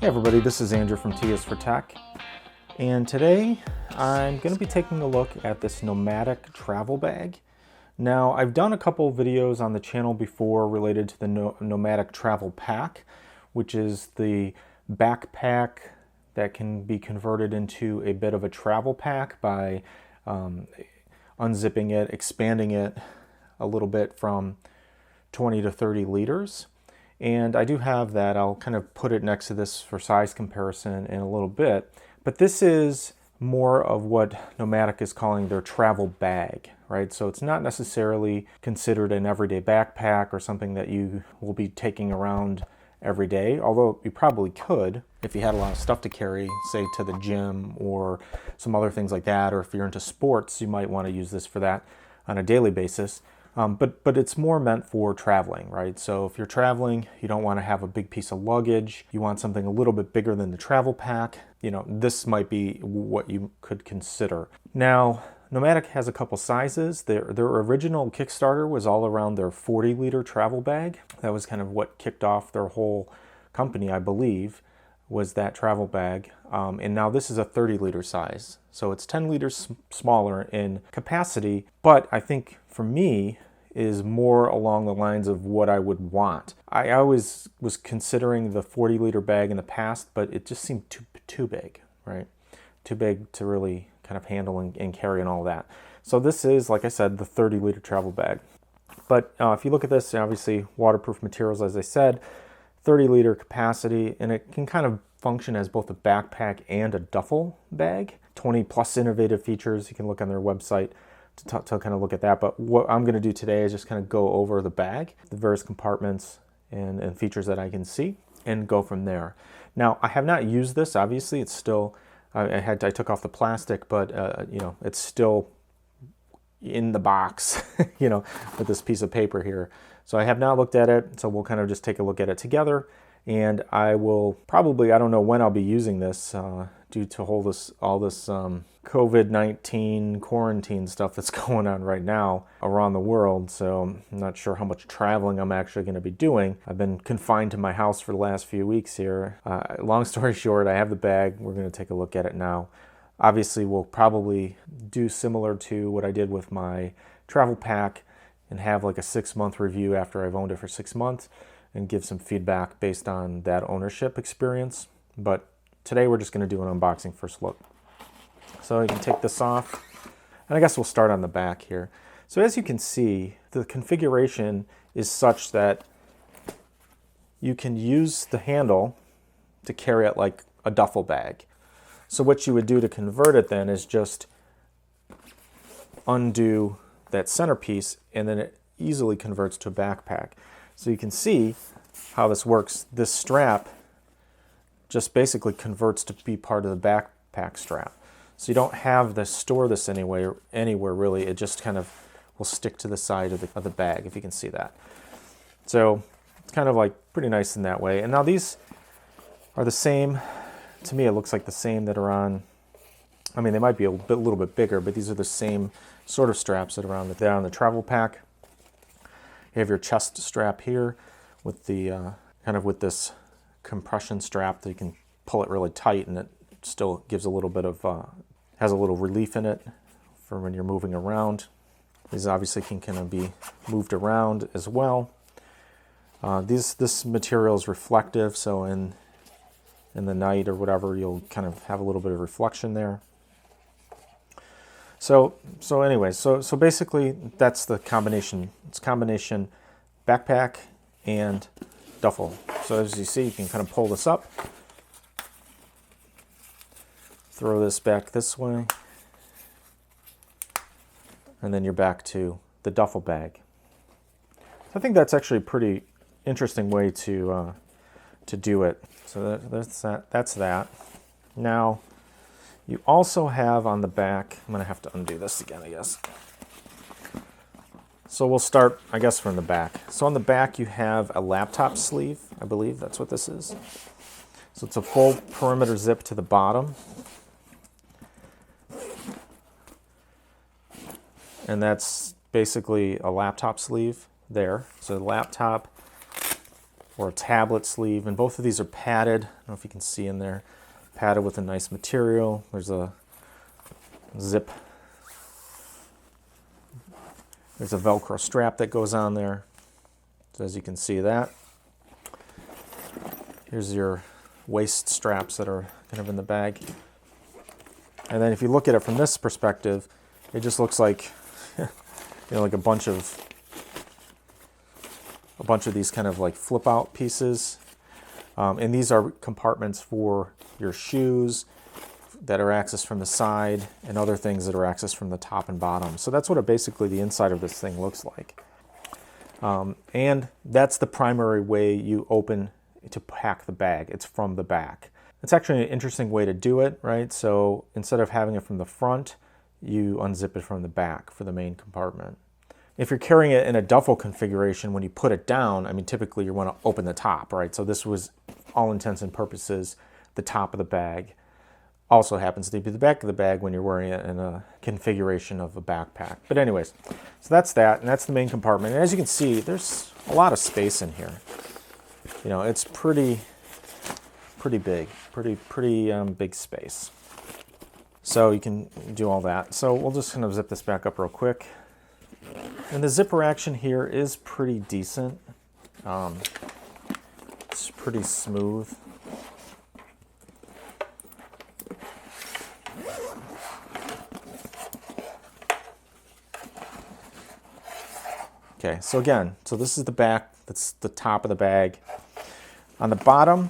Hey everybody, this is Andrew from T for Tech, and today I'm going to be taking a look at this Nomatic Travel Bag. Now, I've done a couple videos on the channel before related to the Nomatic Travel Pack, which is the backpack that can be converted into a bit of a travel pack by unzipping it, expanding it a little bit from 20 to 30 liters. And I do have that. I'll kind of put it next to this for size comparison in a little bit. But this is more of what Nomatic is calling their travel bag, right? So it's not necessarily considered an everyday backpack or something that you will be taking around every day, although you probably could if you had a lot of stuff to carry, say to the gym or some other things like that, or if you're into sports, you might want to use this for that on a daily basis. But it's more meant for traveling, right? So if you're traveling, you don't want to have a big piece of luggage. You want something a little bit bigger than the travel pack. You know, this might be what you could consider. Now, Nomatic has a couple sizes. Their original Kickstarter was all around their 40-liter travel bag. That was kind of what kicked off their whole company, I believe, was that travel bag. And now this is a 30-liter size. So it's 10 liters smaller in capacity, but I think for me, is more along the lines of what I would want. I always was considering the 40-liter bag in the past, but it just seemed too big, right? Too big to really kind of handle and carry and all that. So this is, like I said, the 30-liter travel bag. But if you look at this, obviously waterproof materials, as I said, 30-liter capacity, and it can kind of function as both a backpack and a duffel bag. 20 plus innovative features. You can look on their website to kind of look at that. But what I'm going to do today is just kind of go over the bag, the various compartments and features that I can see, and go from there. Now, I have not used this. Obviously, it's still, I took off the plastic, but you know, it's still in the box, you know, with this piece of paper here. So I have not looked at it. So we'll kind of just take a look at it together. And I will probably, I don't know when I'll be using this due to all this COVID-19 quarantine stuff that's going on right now around the world. So I'm not sure how much traveling I'm actually going to be doing. I've been confined to my house for the last few weeks here. Long story short, I have the bag. We're going to take a look at it now. Obviously, we'll probably do similar to what I did with my travel pack and have like a 6-month review after I've owned it for 6 months and give some feedback based on that ownership experience. But today we're just going to do an unboxing first look. So you can take this off, and I guess we'll start on the back here. So as you can see, the configuration is such that you can use the handle to carry it like a duffel bag. So what you would do to convert it then is just undo that centerpiece, and then it easily converts to a backpack. So you can see how this works. This strap just basically converts to be part of the backpack strap. So you don't have to store this anywhere really. It just kind of will stick to the side of the bag, if you can see that. So it's kind of like pretty nice in that way. And now these are the same. To me, it looks like the same that are on, I mean, they might be a little bit bigger, but these are the same sort of straps that are on the travel pack. You have your chest strap here with the kind of with this compression strap that you can pull it really tight, and it still gives a little bit of has a little relief in it for when you're moving around. These obviously can kind of be moved around as well. This material is reflective, so in the night or whatever, you'll kind of have a little bit of reflection there. So anyway, so basically that's the combination. It's combination backpack and duffel. So as you see, you can kind of pull this up, throw this back this way, and then you're back to the duffel bag. So I think that's actually a pretty interesting way to do it. So that's that. Now, you also have on the back, I'm going to have to undo this again, I guess. So we'll start, I guess, from the back. So on the back, you have a laptop sleeve. I believe that's what this is. So it's a full perimeter zip to the bottom. And that's basically a laptop sleeve there. So the laptop or a tablet sleeve, and both of these are padded. I don't know if you can see in there, padded with a nice material. There's a zip. There's a Velcro strap that goes on there. So as you can see that. Here's your waist straps that are kind of in the bag. And then if you look at it from this perspective, it just looks like, like a bunch of these kind of like flip out pieces. And these are compartments for your shoes that are accessed from the side and other things that are accessed from the top and bottom. So that's what basically the inside of this thing looks like. And that's the primary way you open to pack the bag. It's from the back. It's actually an interesting way to do it, right? So instead of having it from the front, you unzip it from the back for the main compartment. If you're carrying it in a duffel configuration, when you put it down, I mean, typically you want to open the top, right? So this was, all intents and purposes, the top of the bag. Also happens to be the back of the bag when you're wearing it in a configuration of a backpack. But anyways, so that's that, and that's the main compartment. And as you can see, there's a lot of space in here. It's pretty big, pretty big space. So you can do all that. So we'll just kind of zip this back up real quick. And the zipper action here is pretty decent. It's pretty smooth. Okay, so again, this is the back, that's the top of the bag. On the bottom,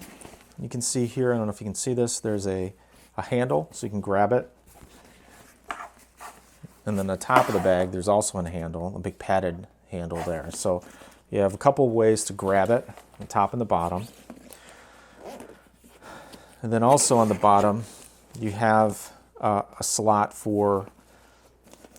you can see here, I don't know if you can see this, there's a handle, so you can grab it. And then the top of the bag, there's also a handle, a big padded handle there. So you have a couple of ways to grab it, the top and the bottom. And then also on the bottom, you have a slot for,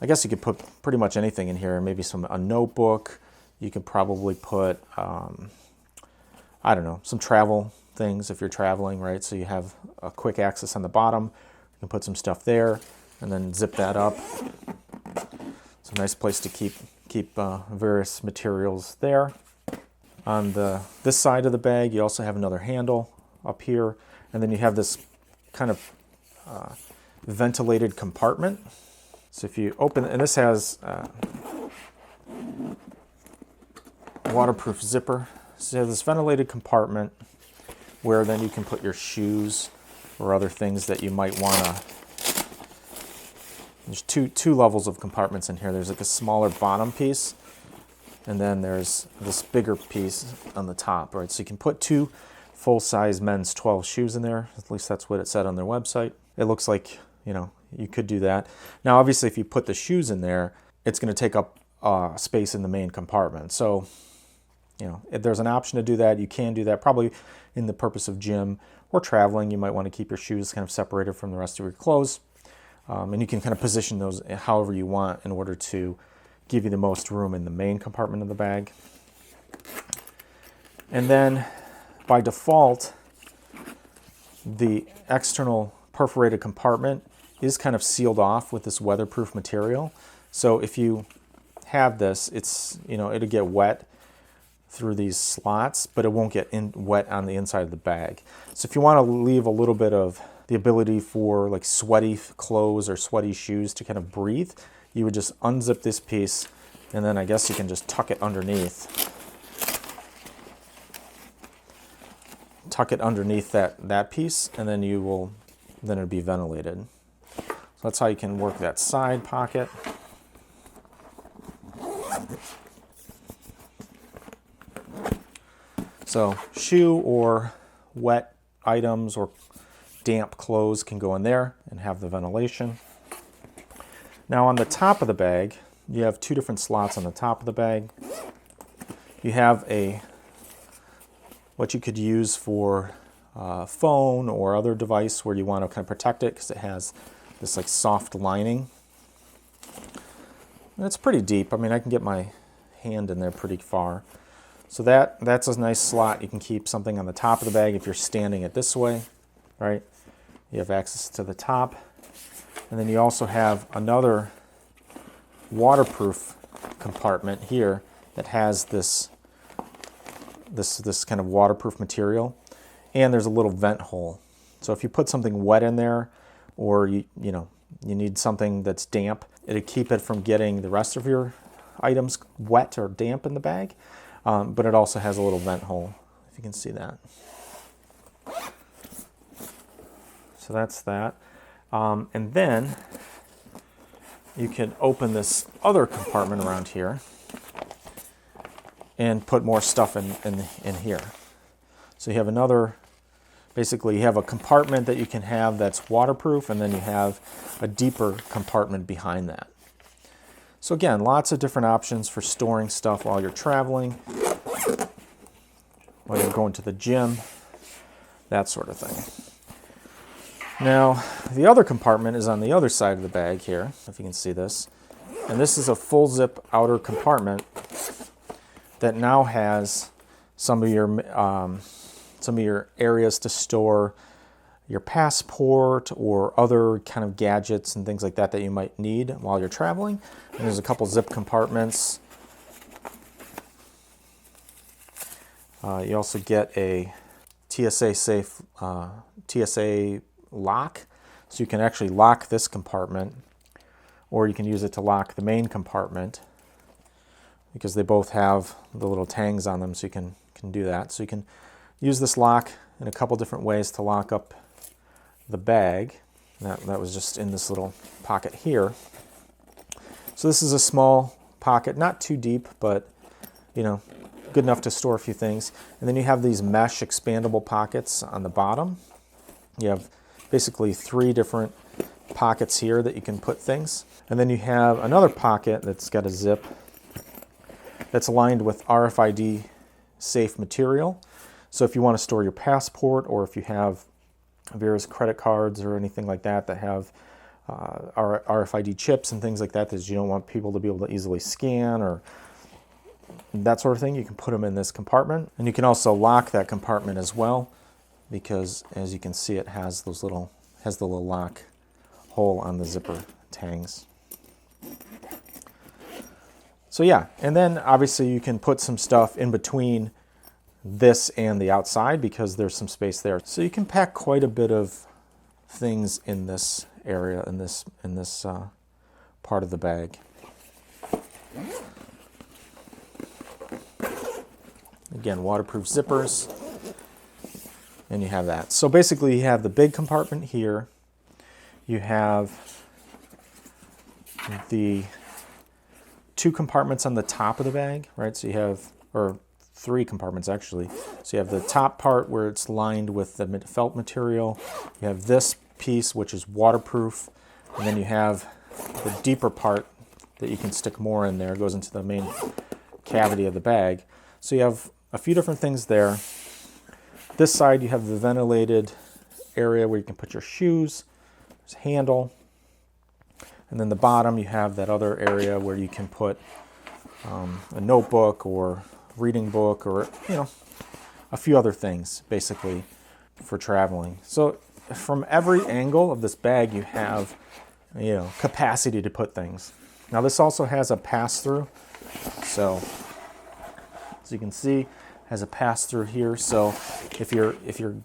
I guess you could put pretty much anything in here, maybe a notebook. You could probably put, I don't know, some travel things if you're traveling, right? So you have a quick access on the bottom. You can put some stuff there and then zip that up. It's a nice place to keep various materials there. On this side of the bag, you also have another handle up here, and then you have this kind of ventilated compartment. So if you open, and this has waterproof zipper. So you have this ventilated compartment where then you can put your shoes or other things that you might want to. There's two levels of compartments in here. There's like a smaller bottom piece, and then there's this bigger piece on the top, right? So you can put 2 full-size men's 12 shoes in there. At least that's what it said on their website. It looks like, you could do that. Now, obviously, if you put the shoes in there, it's going to take up space in the main compartment. So, if there's an option to do that, you can do that. Probably in the purpose of gym or traveling, you might want to keep your shoes kind of separated from the rest of your clothes. And you can kind of position those however you want in order to give you the most room in the main compartment of the bag. And then by default, the external perforated compartment is kind of sealed off with this weatherproof material. So if you have this, it's, it'll get wet through these slots, but it won't get wet on the inside of the bag. So if you want to leave a little bit of the ability for like sweaty clothes or sweaty shoes to kind of breathe, you would just unzip this piece, and then I guess you can just tuck it underneath. Tuck it underneath that piece, and then it'll be ventilated. So that's how you can work that side pocket. So shoe or wet items or damp clothes can go in there and have the ventilation. Now on the top of the bag, you have 2 different slots on the top of the bag. You have what you could use for a phone or other device where you want to kind of protect it because it has this like soft lining. And it's pretty deep. I mean, I can get my hand in there pretty far. So that's a nice slot. You can keep something on the top of the bag if you're standing it this way, right? You have access to the top. And then you also have another waterproof compartment here that has this this kind of waterproof material, and there's a little vent hole. So if you put something wet in there, or you need something that's damp, it'll keep it from getting the rest of your items wet or damp in the bag. But it also has a little vent hole, if you can see that. So that's that. And then you can open this other compartment around here and put more stuff in here. So you have another, basically you have a compartment that you can have that's waterproof, and then you have a deeper compartment behind that. So again, lots of different options for storing stuff while you're traveling, while you're going to the gym, that sort of thing. Now, the other compartment is on the other side of the bag here, if you can see this. And this is a full zip outer compartment that now has some of your areas to store your passport or other kind of gadgets and things like that that you might need while you're traveling. And there's a couple zip compartments. You also get a TSA Lock, so you can actually lock this compartment, or you can use it to lock the main compartment, because they both have the little tangs on them, so you can do that. So you can use this lock in a couple different ways to lock up the bag. That was just in this little pocket here. So this is a small pocket, not too deep, but good enough to store a few things. And then you have these mesh expandable pockets on the bottom. You have basically 3 different pockets here that you can put things. And then you have another pocket that's got a zip that's aligned with RFID safe material. So if you want to store your passport, or if you have various credit cards or anything like that that have RFID chips and things like that you don't want people to be able to easily scan or that sort of thing, you can put them in this compartment. And you can also lock that compartment as well, because as you can see, it has the little lock hole on the zipper tangs. So yeah, and then obviously you can put some stuff in between this and the outside, because there's some space there. So you can pack quite a bit of things in this area, in this part of the bag. Again, waterproof zippers, and you have that. So basically you have the big compartment here, you have the 2 compartments on the top of the bag, right? So you have, or 3 compartments actually. So you have the top part where it's lined with the felt material, you have this piece which is waterproof, and then you have the deeper part that you can stick more in there. It goes into the main cavity of the bag. So you have a few different things there. This side you have the ventilated area where you can put your shoes. There's a handle. And then the bottom you have that other area where you can put a notebook or reading book, or a few other things basically for traveling. So from every angle of this bag you have capacity to put things. Now this also has a pass-through, so as you can see, has a pass-through here. So if you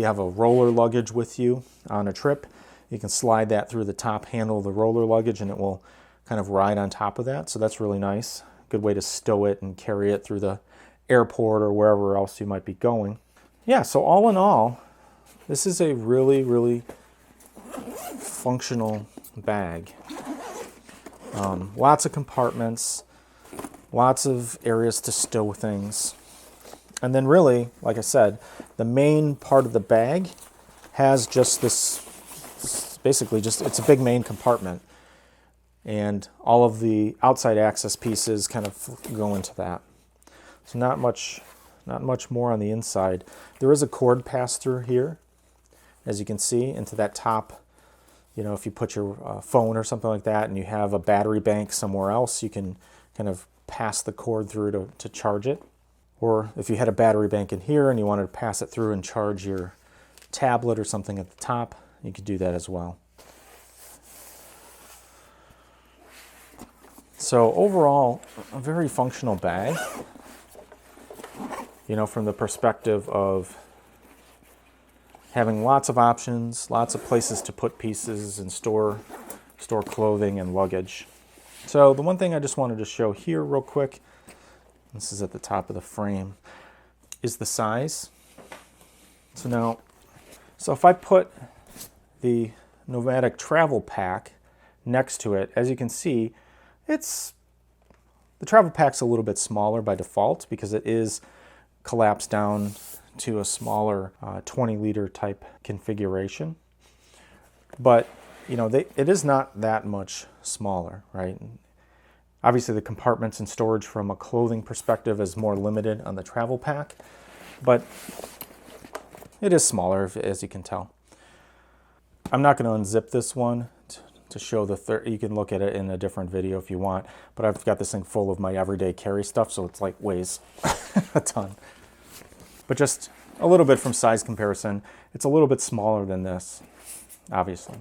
have a roller luggage with you on a trip, you can slide that through the top handle of the roller luggage, and it will kind of ride on top of that. So that's really nice. Good way to stow it and carry it through the airport or wherever else you might be going. Yeah, so all in all, this is a really, really functional bag. Lots of compartments, lots of areas to stow things. And then really, like I said, the main part of the bag has just this, basically just, it's a big main compartment. And all of the outside access pieces kind of go into that. So not much more on the inside. There is a cord pass-through here, as you can see, into that top. If you put your phone or something like that and you have a battery bank somewhere else, you can kind of pass the cord through to charge it. Or if you had a battery bank in here and you wanted to pass it through and charge your tablet or something at the top, you could do that as well. So overall, a very functional bag. you know, from the perspective of having lots of options, lots of places to put pieces and store clothing and luggage. So the one thing I just wanted to show here real quick, this is at the top of the frame, is the size. So if I put the Nomatic Travel Pack next to it, as you can see, the travel pack's a little bit smaller by default because it is collapsed down to a smaller 20-liter type configuration. But you know, it is not that much smaller, right? Obviously the compartments and storage from a clothing perspective is more limited on the travel pack, but it is smaller, as you can tell. I'm not going to unzip this one to show you can look at it in a different video if you want, but I've got this thing full of my everyday carry stuff, so it's like weighs a ton. But just a little bit from size comparison, it's a little bit smaller than this, obviously.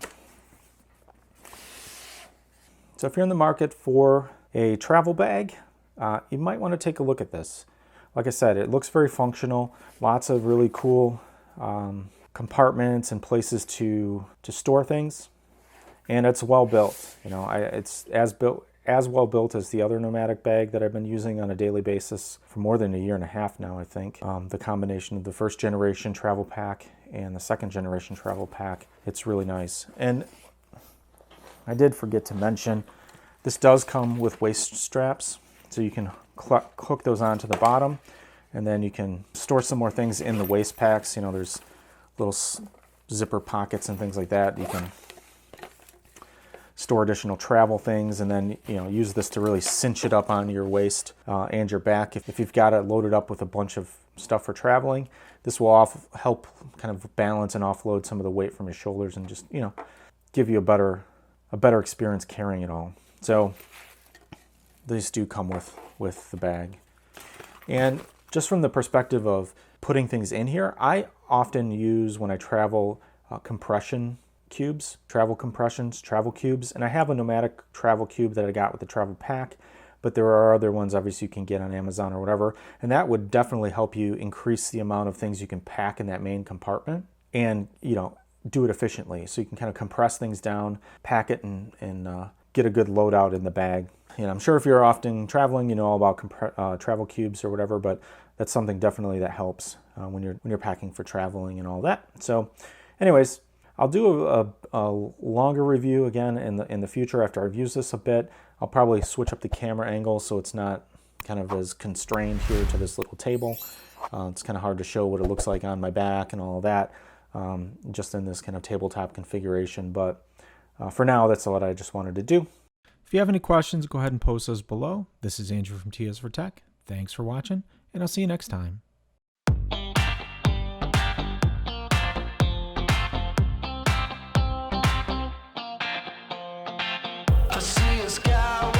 So if you're in the market for a travel bag, you might want to take a look at this. Like I said, it looks very functional, lots of really cool compartments and places to store things, and it's well built. You know, it's as well built as the other Nomatic bag that I've been using on a daily basis for more than a year and a half now, I think. The combination of the first generation travel pack and the second generation travel pack, it's really nice. And I did forget to mention, this does come with waist straps, so you can hook those onto the bottom, and then you can store some more things in the waist packs. You know, there's little zipper pockets and things like that. You can store additional travel things, and then, you know, use this to really cinch it up on your waist and your back. If you've got it loaded up with a bunch of stuff for traveling, this will help kind of balance and offload some of the weight from your shoulders and just, you know, give you a better experience carrying it all. So these do come with the bag. And just from the perspective of putting things in here, I often use, when I travel, compression cubes, travel compressions, travel cubes. And I have a Nomatic travel cube that I got with the travel pack, but there are other ones obviously you can get on Amazon or whatever. And that would definitely help you increase the amount of things you can pack in that main compartment and, you know, do it efficiently. So you can kind of compress things down, pack it, and get a good loadout in the bag. You know, I'm sure if you're often traveling, you know all about travel cubes or whatever, but that's something definitely that helps when you're packing for traveling and all that. So anyways, I'll do a longer review again in the future after I've used this a bit. I'll probably switch up the camera angle so it's not kind of as constrained here to this little table. It's kind of hard to show what it looks like on my back and all of that, just in this kind of tabletop configuration. But for now, that's what I just wanted to do. If you have any questions, go ahead and post those below. This is Andrew from TS Tech. Thanks for watching, and I'll see you next time. I see a sky